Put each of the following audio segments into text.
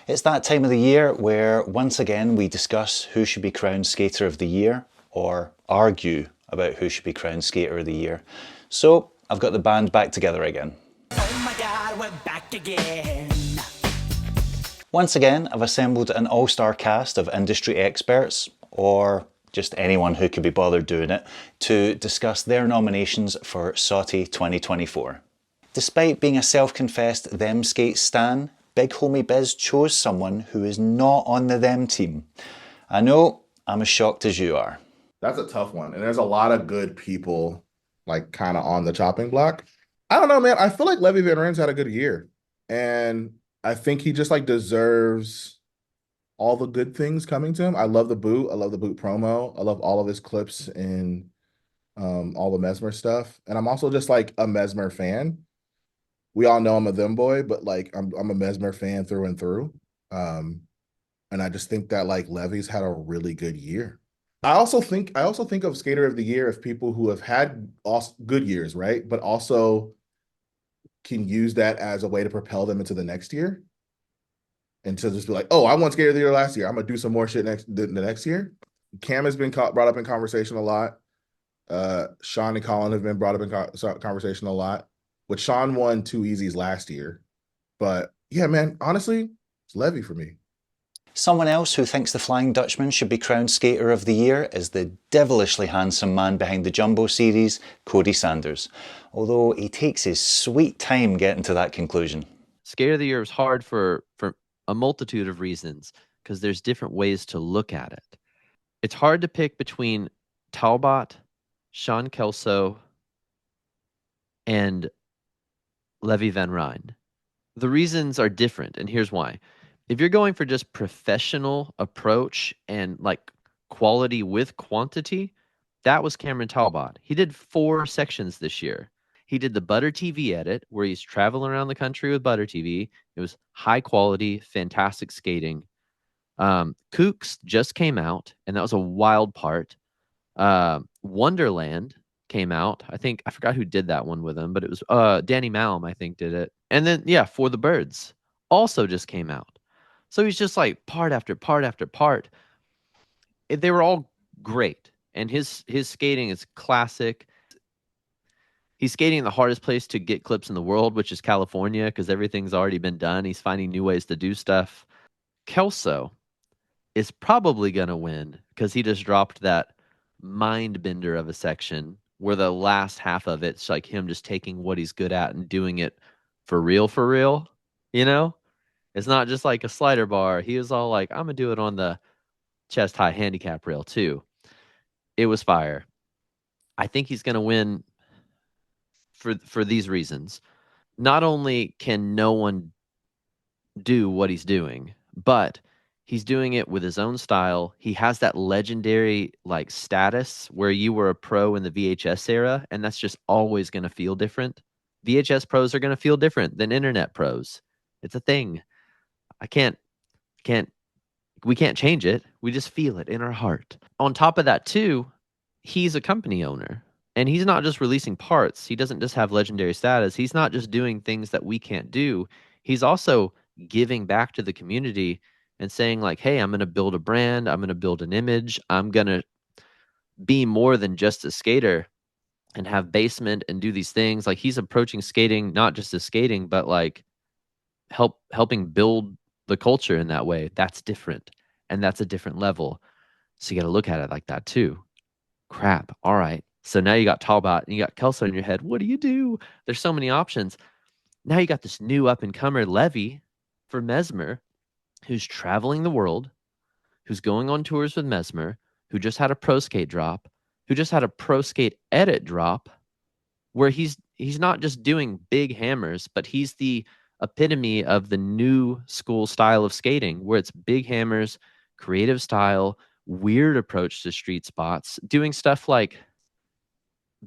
It's that time of the year where once again we discuss who should be crowned Skater of the Year, or argue about who should be crowned Skater of the Year. So I've got the band back together again. Oh my God, we're back again. Once again, I've assembled an all-star cast of industry experts, or just anyone who could be bothered doing it, to discuss their nominations for SOTY 2024. Despite being a self-confessed Them Skates stan, Big Homie Biz chose someone who is not on the Them team. I know, I'm as shocked as you are. That's a tough one. And there's a lot of good people like kind of on the chopping block. I don't know, man. I feel like Levi Van Ryn's had a good year. And I think he just like deserves all the good things coming to him. I love the boot. I love the boot promo. I love all of his clips and all the Mesmer stuff. And I'm also just like a Mesmer fan. We all know I'm a them boy, but like I'm a Mesmer fan through and through. And I just think that like Levy's had a really good year. I also think of Skater of the Year of people who have had good years, right? But also can use that as a way to propel them into the next year. And to just be like, oh, I won Skater of the Year last year. I'm gonna do some more shit the next year. Cam has been brought up in conversation a lot. Sean and Colin have been brought up in conversation a lot. Which Sean won 2 Easies last year. But yeah, man, honestly, it's Levy for me. Someone else who thinks the Flying Dutchman should be crowned Skater of the Year is the devilishly handsome man behind the Jumbo series, Cody Sanders, although he takes his sweet time getting to that conclusion. Skater of the Year is hard for a multitude of reasons because there's different ways to look at it. It's hard to pick between Talbott, Sean Kelso, and Levi Van Ryn. The reasons are different, and here's why. If you're going for just professional approach and like quality with quantity, that was Cameron Talbott. He did 4 sections this year. He did the Butter TV edit where he's traveling around the country with Butter TV. It was high quality, fantastic skating. Kooks just came out, and that was a wild part. Wonderland came out. I forgot who did that one with him, but it was Danny Malum, I think, did it. And then, yeah, For the Birds also just came out. So he's just like part after part after part. They were all great. And his skating is classic. He's skating in the hardest place to get clips in the world, which is California, because everything's already been done. He's finding new ways to do stuff. Kelso is probably going to win because he just dropped that mind bender of a section where the last half of it's like him just taking what he's good at and doing it for real, you know? It's not just like a slider bar. He was all like, I'm going to do it on the chest high handicap rail too. It was fire. I think he's going to win for these reasons. Not only can no one do what he's doing, but he's doing it with his own style. He has that legendary like status where you were a pro in the VHS era, and that's just always going to feel different. VHS pros are going to feel different than internet pros. It's a thing. We can't change it. We just feel it in our heart. On top of that too, he's a company owner, and he's not just releasing parts. He doesn't just have legendary status. He's not just doing things that we can't do. He's also giving back to the community and saying like, hey, I'm going to build a brand. I'm going to build an image. I'm going to be more than just a skater and have basement and do these things. Like he's approaching skating, not just as skating, but like helping build the culture in that way. That's different. And that's a different level. So you got to look at it like that too. Crap. All right. So now you got Talbot and you got Kelso in your head. What do you do? There's so many options. Now you got this new up-and-comer Levy for Mesmer, who's traveling the world, who's going on tours with Mesmer, who just had a pro skate drop, who just had a pro skate edit drop, where he's not just doing big hammers, but he's the epitome of the new school style of skating, where it's big hammers, creative style, weird approach to street spots, doing stuff like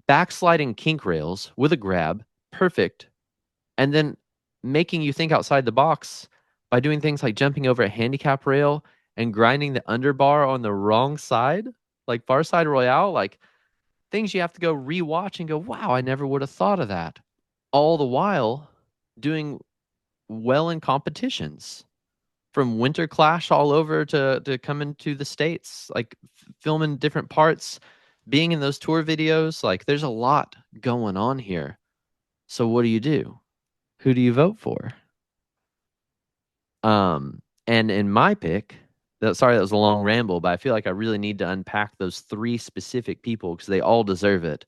backsliding kink rails with a grab, perfect, and then making you think outside the box by doing things like jumping over a handicap rail and grinding the underbar on the wrong side, like far side royale, like things you have to go rewatch and go, wow, I never would have thought of that. All the while doing well in competitions. from Winter Clash all over to coming to the States, like filming different parts, being in those tour videos. Like there's a lot going on here. So what do? Who do you vote for? And in my pick, sorry, that was a long ramble, but I feel like I really need to unpack those 3 specific people because they all deserve it.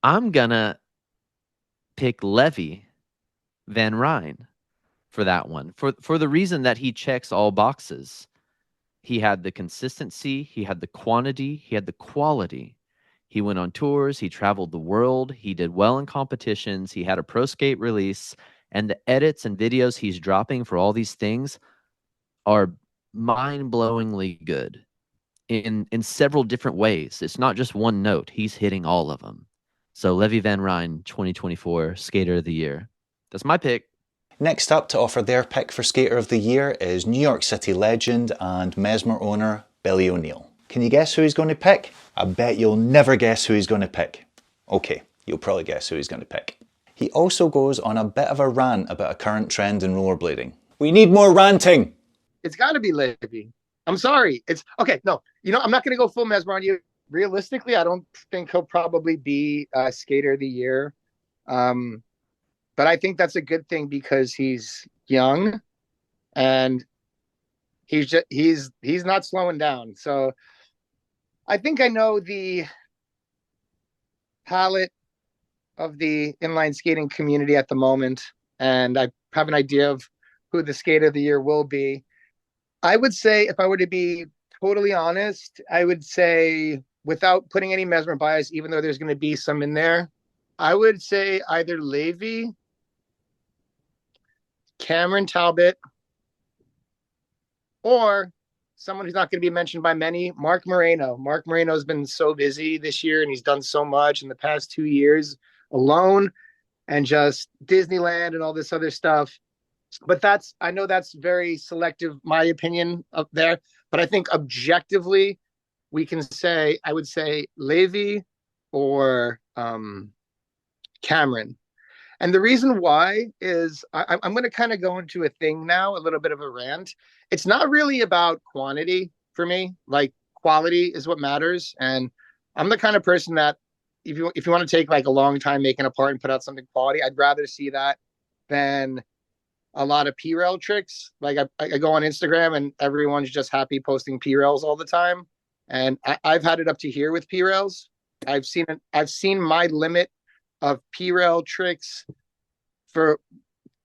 I'm gonna pick Levi Van Ryn for that one, for the reason that he checks all boxes. He had the consistency, he had the quantity, he had the quality. He went on tours, he traveled the world, he did well in competitions, he had a pro skate release, and the edits and videos he's dropping for all these things are mind-blowingly good in several different ways. It's not just one note. He's hitting all of them. So Levi Van Ryn, 2024 Skater of the Year. That's my pick. Next up to offer their pick for Skater of the Year is New York City legend and Mesmer owner Billy ONeal. Can you guess who he's going to pick? I bet you'll never guess who he's going to pick. Okay, you'll probably guess who he's going to pick. He also goes on a bit of a rant about a current trend in rollerblading. We need more ranting! It's got to be Levi. I'm sorry. It's okay. No, I'm not going to go full Mesmer on you. Realistically, I don't think he'll probably be Skater of the Year. But I think that's a good thing because he's young and he's not slowing down. So I think I know the palette of the inline skating community at the moment, and I have an idea of who the Skater of the Year will be. I would say, if I were to be totally honest, I would say, without putting any Mesmer bias, even though there's going to be some in there, I would say either Levi, Cameron Talbott, or someone who's not going to be mentioned by many, Mark Moreno. Mark Moreno has been so busy this year, and he's done so much in the past 2 years alone, and just Disneyland and all this other stuff. But I know that's very selective, my opinion up there. But I think objectively, I would say Levi or Cameron. And the reason why is I'm going to kind of go into a thing now, a little bit of a rant. It's not really about quantity for me. Like, quality is what matters. And I'm the kind of person that if you want to take like a long time making a part and put out something quality, I'd rather see that than a lot of P-rail tricks. Like I go on Instagram and everyone's just happy posting P-rails all the time. And I've had it up to here with P-rails. I've seen my limit of P-rail tricks for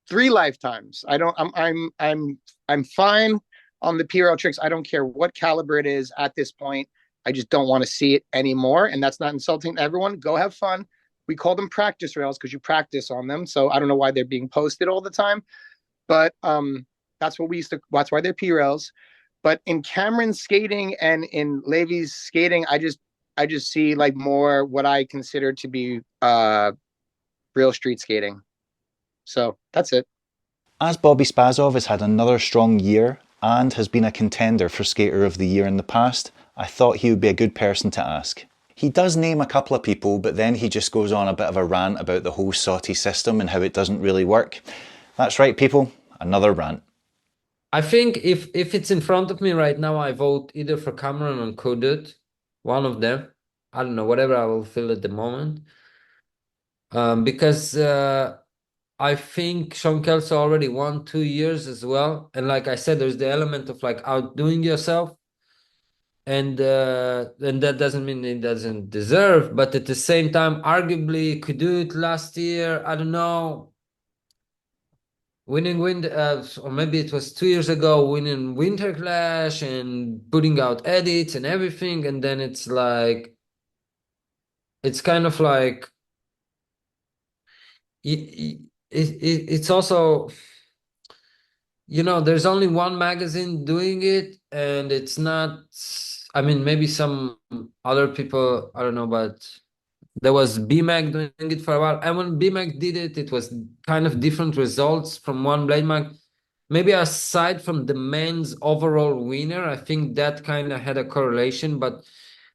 3 lifetimes. I'm fine on the P-rail tricks. I don't care what caliber it is at this point. I just don't want to see it anymore. And that's not insulting to everyone. Go have fun. We call them practice rails because you practice on them. So I don't know why they're being posted all the time. But that's why they're P-rails. But in Cameron's skating and in Levi's skating, I just see like more what I consider to be real street skating. So that's it. As Bobi Spassov has had another strong year and has been a contender for Skater of the Year in the past, I thought he would be a good person to ask. He does name a couple of people, but then he just goes on a bit of a rant about the whole SOTY system and how it doesn't really work. That's right, people, another rant. I think if it's in front of me right now, I vote either for Cameron or Cody, one of them. I don't know, whatever I will feel at the moment. Because I think Sean Kelso already won 2 years as well. And like I said, there's the element of like outdoing yourself. And that doesn't mean it doesn't deserve, but at the same time, arguably could do it last year. I don't know. Winning or maybe it was 2 years ago, winning Winter Clash and putting out edits and everything, and then it's like, it's kind of like, it's also, there's only one magazine doing it, and it's not. I mean, maybe some other people, I don't know, but there was BMAC doing it for a while. And when BMAC did it, it was kind of different results from one blade mag. Maybe aside from the men's overall winner, I think that kind of had a correlation. But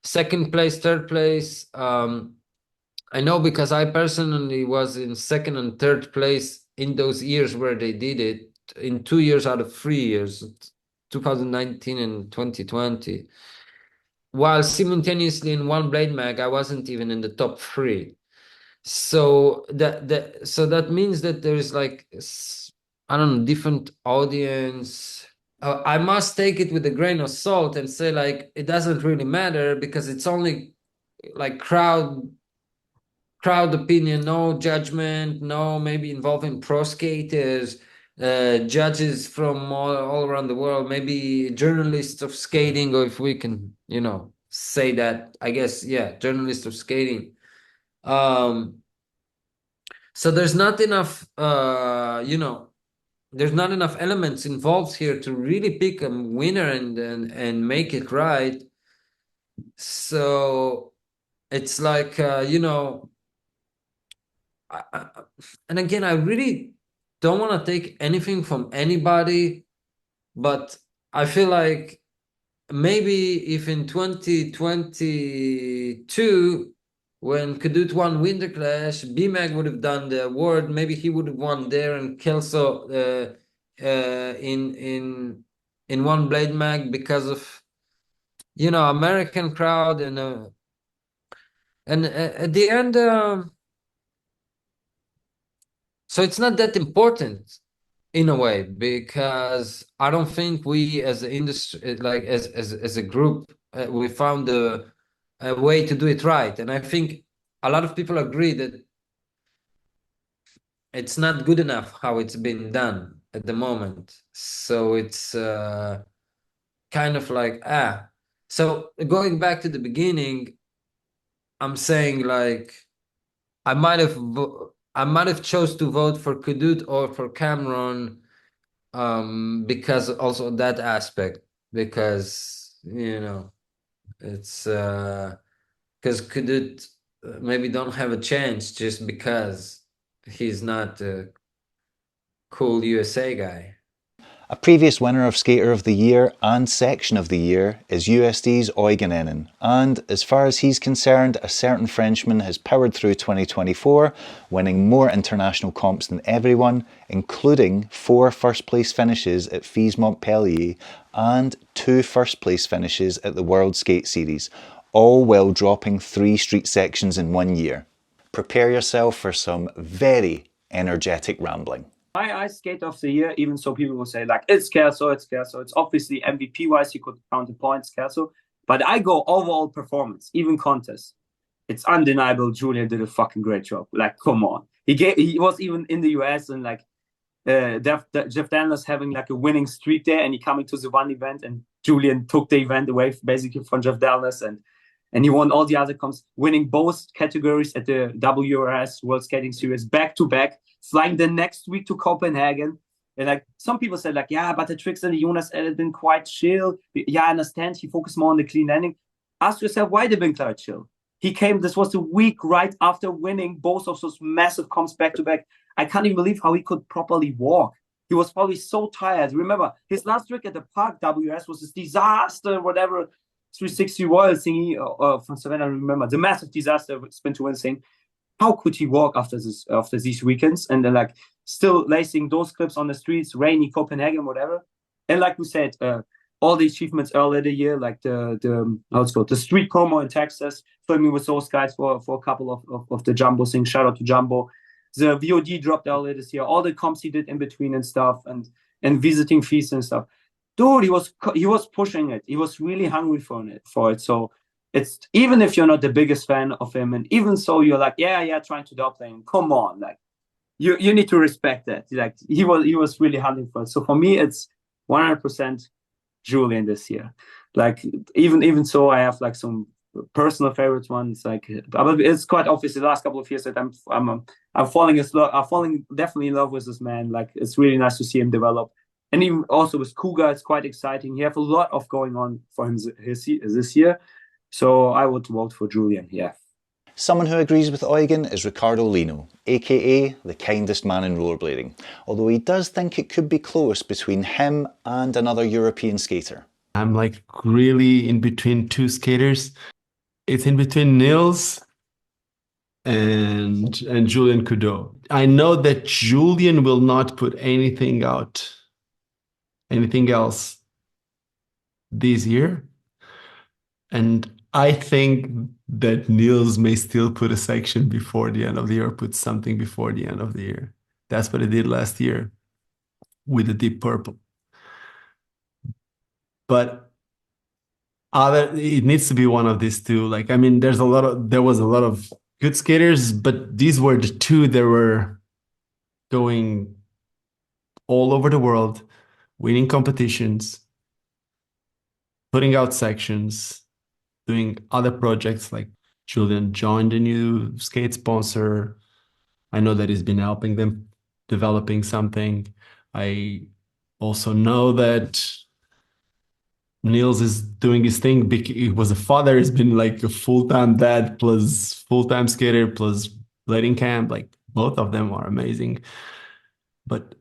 second place, third place, I know because I personally was in second and third place in those years where they did it. in 2 years out of 3 years, 2019 and 2020. While simultaneously in one blade mag, I wasn't even in the top 3. So that means that there is like, I don't know, different audience. I must take it with a grain of salt and say like it doesn't really matter because it's only like crowd opinion, no judgment, no maybe involving pro skaters, judges from all around the world, maybe journalists of skating, or if we can, say that, I guess, yeah, journalists of skating. So there's not enough, there's not enough elements involved here to really pick a winner and make it right. So it's like, and again, I really don't want to take anything from anybody, but I feel like maybe if in 2022, when Kadut won Winter Clash, BMAG would have done the award. Maybe he would have won there, and Kelso in one blade mag because of American crowd and at the end. So it's not that important in a way, because I don't think we as an industry, like as a group, we found a way to do it right. And I think a lot of people agree that it's not good enough how it's been done at the moment. So it's kind of like, So going back to the beginning, I'm saying like, I might have chose to vote for Kudut or for Cameron, because also that aspect, because it's because Kudut maybe don't have a chance just because he's not a cool USA guy. A previous winner of Skater of the Year and Section of the Year is USD's Eugen Enin, and as far as he's concerned, a certain Frenchman has powered through 2024, winning more international comps than everyone, including 4 first-place finishes at FIS Montpellier and 2 first-place finishes at the World Skate Series, all while dropping 3 street sections in 1 year. Prepare yourself for some very energetic rambling. My ice skate of the year, even so people will say like, it's Kelso. It's obviously MVP wise, you could count the points, Kelso. But I go overall performance, even contest. It's undeniable. Julian did a fucking great job. Like, come on. He was even in the US and like Jeff Daniels having like a winning streak there, and he coming to the one event, and Julian took the event away basically from Jeff Daniels, and he won all the other comps, winning both categories at the WRS World Skating Series back to back, flying the next week to Copenhagen. And like some people said, like, yeah, but the tricks in the Jonas had been quite chill. Yeah, I understand. He focused more on the clean landing. Ask yourself why they've been quite chill. This was the week right after winning both of those massive comps back to back. I can't even believe how he could properly walk. He was probably so tired. Remember, his last trick at the Park WRS was this disaster, whatever, 360 Royal thingy from Savannah. I remember the massive disaster spin to win thing. How could he walk after these weekends? And then like still lacing those clips on the streets, rainy Copenhagen, whatever. And like we said, all the achievements earlier the year, like the street promo in Texas, filming with those guys for a couple of the Jumbo things. Shout out to Jumbo. The VOD dropped earlier this year. All the comps he did in between and stuff, and visiting feasts and stuff. Dude, he was pushing it. He was really hungry for it. So it's, even if you're not the biggest fan of him, and even so you're like, yeah, trying to downplay him. Come on, like you need to respect that. Like he was really hunting for it. So for me, it's 100% Julian this year. Like even so, I have like some personal favorites ones. Like, but it's quite obvious the last couple of years that I'm falling definitely in love with this man. Like it's really nice to see him develop. And even also with Kuga, it's quite exciting. He have a lot of going on for him this year. So I would vote for Julian, yeah. Someone who agrees with Eugen is Ricardo Lino, aka the kindest man in rollerblading, although he does think it could be close between him and another European skater. I'm like really in between 2 skaters. It's in between Nils and Julian Coudeau. I know that Julian will not put anything out anything else this year. And I think that Niels may still put a section before the end of the year, or put something before the end of the year. That's what he did last year with the Deep Purple. But it needs to be one of these two. Like, I mean, there was a lot of good skaters, but these were the two that were going all over the world, winning competitions, putting out sections, doing other projects. Like Julian joined a new skate sponsor. I know that he's been helping them developing something. I also know that Niels is doing his thing. He was a father. He's been like a full-time dad plus full-time skater plus blading camp. Like both of them are amazing. But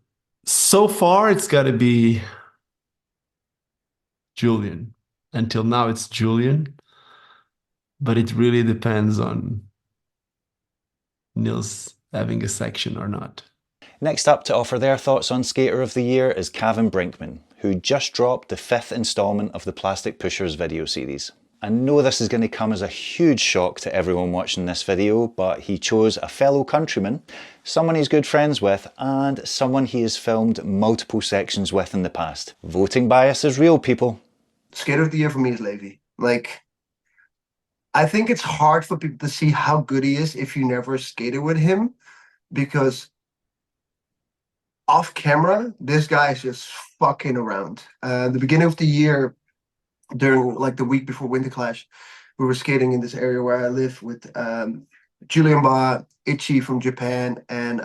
so far, it's got to be Julian. Until now, it's Julian. But it really depends on Niels having a section or not. Next up to offer their thoughts on Skater of the Year is Cavin Brinkman, who just dropped the 5th installment of the Plastic Pushers video series. I know this is going to come as a huge shock to everyone watching this video, but he chose a fellow countryman, someone he's good friends with, and someone he has filmed multiple sections with in the past. Voting bias is real, people. Skater of the Year for me is Levi. Like, I think it's hard for people to see how good he is if you never skated with him, because off camera, this guy is just fucking around. The beginning of the year, during like the week before Winter Clash, we were skating in this area where I live with Julian Ba, Itchy from Japan, and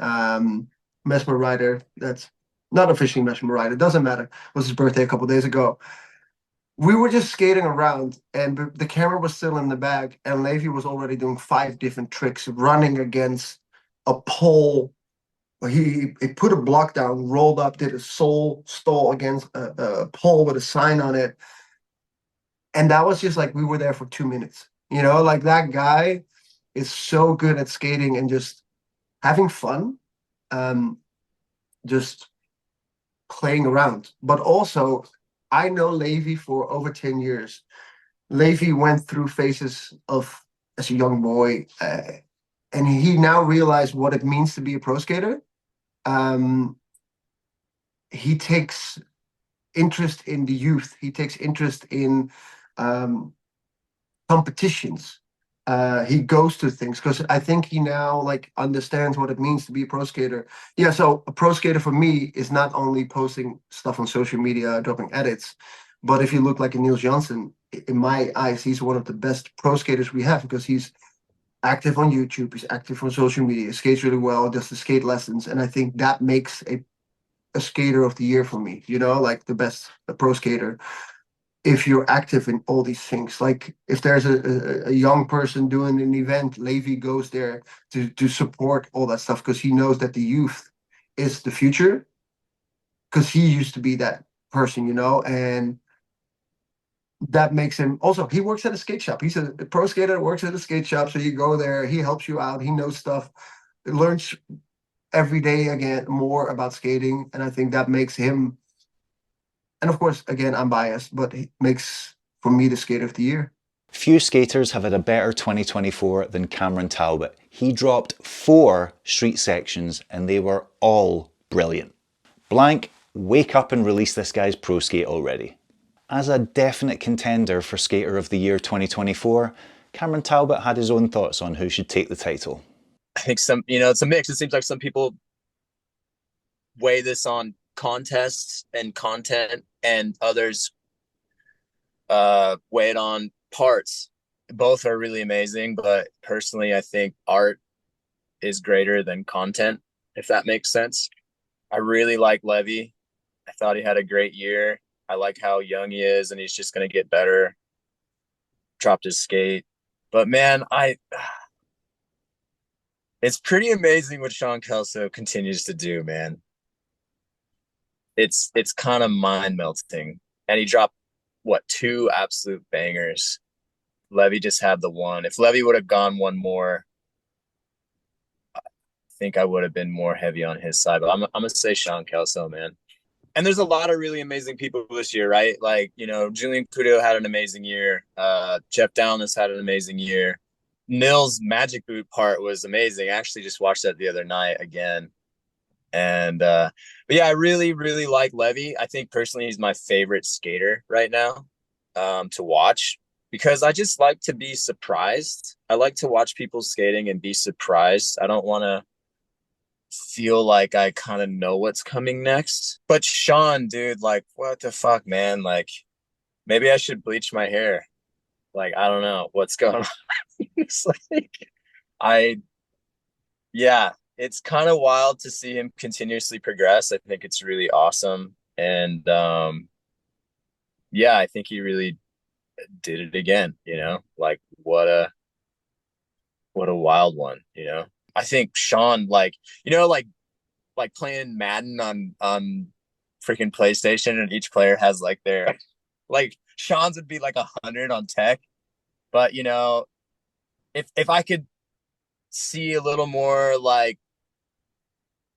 Mesmer Rider. That's not officially Mesmer Rider, doesn't matter. It was his birthday a couple days ago. We were just skating around, and the camera was still in the bag, and Levi was already doing 5 different tricks, running against a pole. He put a block down, rolled up, did a soul stall against a pole with a sign on it. And that was just like, we were there for 2 minutes. You know, like that guy is so good at skating and just having fun, just playing around. But also, I know Levi for over 10 years. Levi went through phases of, as a young boy, and he now realized what it means to be a pro skater. He takes interest in the youth. He takes interest in competitions. He goes to things because I think he now like understands what it means to be a pro skater. Yeah, so a pro skater for me is not only posting stuff on social media, dropping edits, but if you look like a Niels Janssen, in my eyes, he's one of the best pro skaters we have because he's active on YouTube, he's active on social media, skates really well, does the skate lessons, and I think that makes a skater of the year for me, you know, like the best pro skater. If you're active in all these things, like if there's a young person doing an event, Levi goes there to support all that stuff because he knows that the youth is the future, because he used to be that person, you know, and that makes him also, he works at a skate shop. He's a pro skater that works at a skate shop. So you go there, he helps you out, he knows stuff, learns every day again more about skating. And I think that makes him, and of course, again, I'm biased, but it makes for me the skater of the year. Few skaters have had a better 2024 than Cameron Talbott. He dropped 4 street sections and they were all brilliant. Blank, wake up and release this guy's pro skate already. As a definite contender for Skater of the Year 2024, Cameron Talbott had his own thoughts on who should take the title. I think it's a mix. It seems like some people weigh this on contests and content, and others weigh it on parts. Both are really amazing, but personally, I think art is greater than content, if that makes sense. I really like Levy. I thought he had a great year. I like how young he is, and he's just going to get better. Dropped his skate. But man, it's pretty amazing what Sean Kelso continues to do, man. It's kind of mind-melting. And he dropped, 2 absolute bangers. Levy just had the one. If Levy would have gone one more, I think I would have been more heavy on his side. But I'm going to say Sean Kelso, man. And there's a lot of really amazing people this year, right? Like, you know, Julian Kudo had an amazing year. Jeff Downes had an amazing year. Nils' magic boot part was amazing. I actually just watched that the other night again. And but yeah, I really, really like Levy. I think personally he's my favorite skater right now to watch, because I just like to be surprised. I like to watch people skating and be surprised. I don't want to feel like I kind of know what's coming next. But Sean, dude, like, what the fuck, man? Like, maybe I should bleach my hair. Like, I don't know what's going on. It's like, yeah, it's kind of wild to see him continuously progress. I think it's really awesome. And yeah, I think he really did it again, you know? Like, what a wild one, you know? I think Sean, like, you know, like playing Madden on freaking PlayStation, and each player has like their, like, Sean's would be like 100 on tech, but you know, if I could see a little more like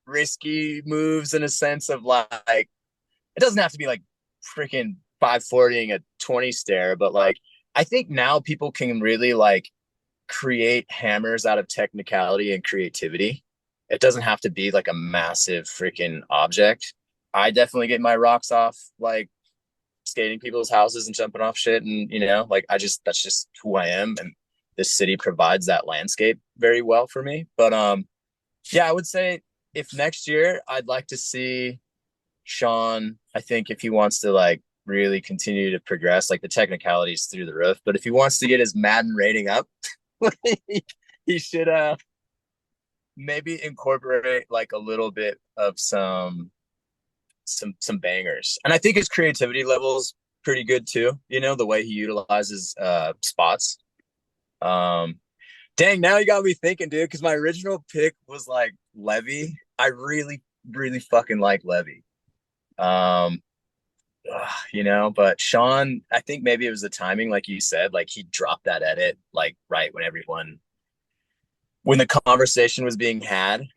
risky moves in a sense of like, it doesn't have to be like freaking 540ing a 20 stair, but like, I think now people can really like create hammers out of technicality and creativity. It doesn't have to be like a massive freaking object. I definitely get my rocks off like skating people's houses and jumping off shit, and you know, like that's just who I am, and this city provides that landscape very well for me. But yeah, I would say if next year I'd like to see Sean, I think if he wants to like really continue to progress, like the technicalities through the roof, but if he wants to get his Madden rating up, he should maybe incorporate like a little bit of some bangers. And I think his creativity level is pretty good too, you know, the way he utilizes spots. Dang, now you got me thinking, dude, because my original pick was like Levy. I really, really fucking like Levy. You know, but Sean, I think maybe it was the timing, like you said, like he dropped that edit like right when the conversation was being had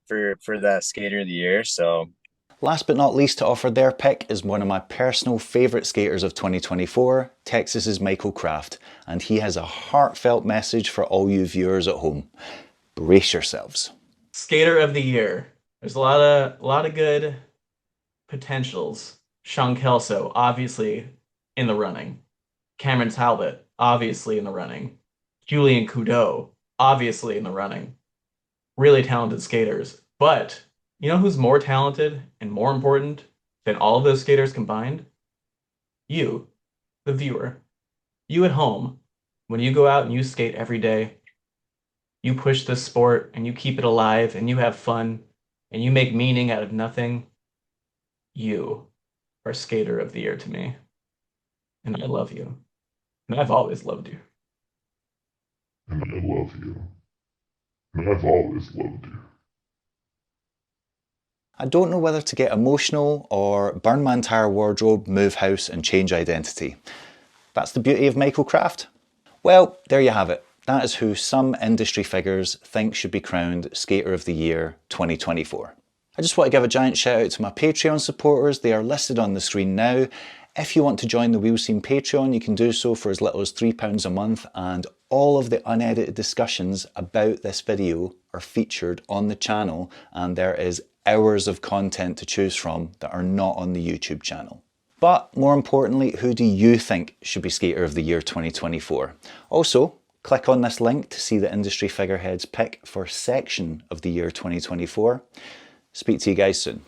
for the skater of the year. So last but not least to offer their pick is one of my personal favourite skaters of 2024, Texas's Michael Kraft, and he has a heartfelt message for all you viewers at home. Brace yourselves. Skater of the year. There's a lot of good potentials. Sean Kelso, obviously in the running. Cameron Talbott, obviously in the running. Julian Kudo, obviously in the running. Really talented skaters. But you know who's more talented and more important than all of those skaters combined? You, the viewer. You at home, when you go out and you skate every day, you push this sport and you keep it alive and you have fun and you make meaning out of nothing. You are skater of the year to me. And I love you. And I've always loved you. And I love you. And I've always loved you. I don't know whether to get emotional or burn my entire wardrobe, move house and change identity. That's the beauty of Michael Kraft. Well, there you have it. That is who some industry figures think should be crowned Skater of the Year 2024. I just want to give a giant shout out to my Patreon supporters. They are listed on the screen now. If you want to join the Wheel Scene Patreon, you can do so for as little as £3 a month, and all of the unedited discussions about this video are featured on the channel, and there is hours of content to choose from that are not on the YouTube channel. But more importantly, who do you think should be Skater of the Year 2024? Also, click on this link to see the industry figureheads pick for Section of the Year 2024. Speak to you guys soon.